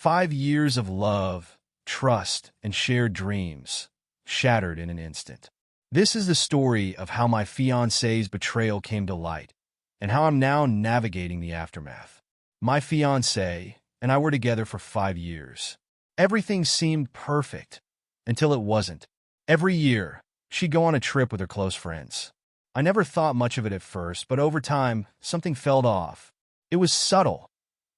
5 years of love, trust, and shared dreams shattered in an instant. This is the story of how my fiancé's betrayal came to light and how I'm now navigating the aftermath. My fiancé and I were together for 5 years. Everything seemed perfect until it wasn't. Every year, she'd go on a trip with her close friends. I never thought much of it at first, but over time, something felt off. It was subtle.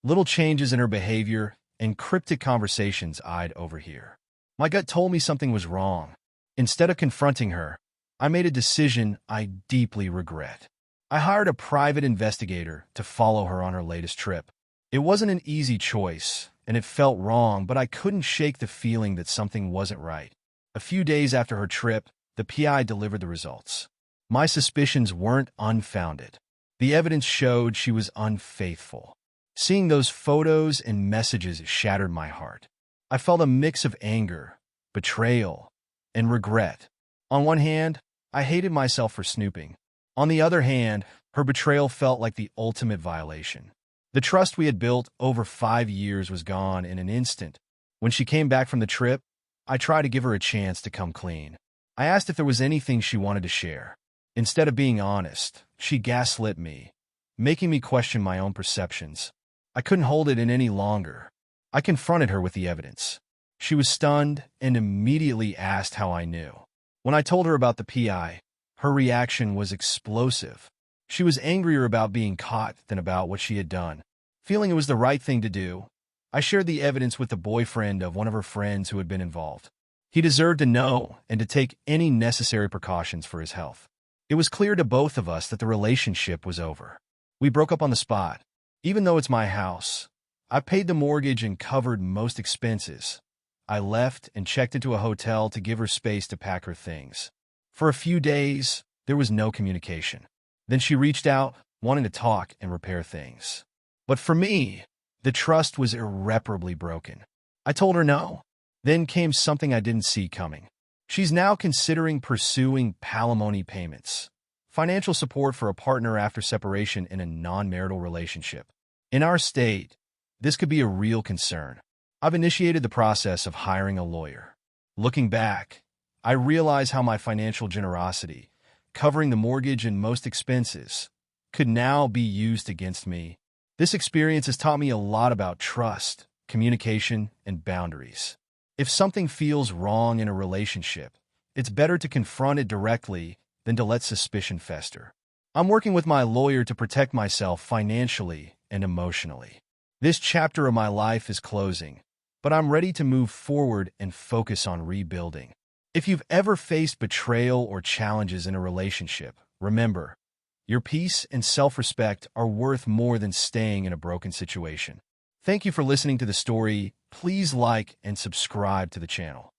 Little changes in her behavior and cryptic conversations I'd overhear. My gut told me something was wrong. Instead of confronting her, I made a decision I deeply regret. I hired a private investigator to follow her on her latest trip. It wasn't an easy choice, and it felt wrong, but I couldn't shake the feeling that something wasn't right. A few days after her trip, the PI delivered the results. My suspicions weren't unfounded. The evidence showed she was unfaithful. Seeing those photos and messages shattered my heart. I felt a mix of anger, betrayal, and regret. On one hand, I hated myself for snooping. On the other hand, her betrayal felt like the ultimate violation. The trust we had built over 5 years was gone in an instant. When she came back from the trip, I tried to give her a chance to come clean. I asked if there was anything she wanted to share. Instead of being honest, she gaslit me, making me question my own perceptions. I couldn't hold it in any longer. I confronted her with the evidence. She was stunned and immediately asked how I knew. When I told her about the PI, her reaction was explosive. She was angrier about being caught than about what she had done. Feeling it was the right thing to do, I shared the evidence with the boyfriend of one of her friends who had been involved. He deserved to know and to take any necessary precautions for his health. It was clear to both of us that the relationship was over. We broke up on the spot. Even though it's my house, I paid the mortgage and covered most expenses. I left and checked into a hotel to give her space to pack her things. For a few days, there was no communication. Then she reached out, wanting to talk and repair things. But for me, the trust was irreparably broken. I told her no. Then came something I didn't see coming. She's now considering pursuing palimony payments, financial support for a partner after separation in a non-marital relationship. In our state, this could be a real concern. I've initiated the process of hiring a lawyer. Looking back, I realize how my financial generosity, covering the mortgage and most expenses, could now be used against me. This experience has taught me a lot about trust, communication, and boundaries. If something feels wrong in a relationship, it's better to confront it directly than to let suspicion fester. I'm working with my lawyer to protect myself financially and emotionally. This chapter of my life is closing, but I'm ready to move forward and focus on rebuilding. If you've ever faced betrayal or challenges in a relationship, remember, your peace and self-respect are worth more than staying in a broken situation. Thank you for listening to the story. Please like and subscribe to the channel.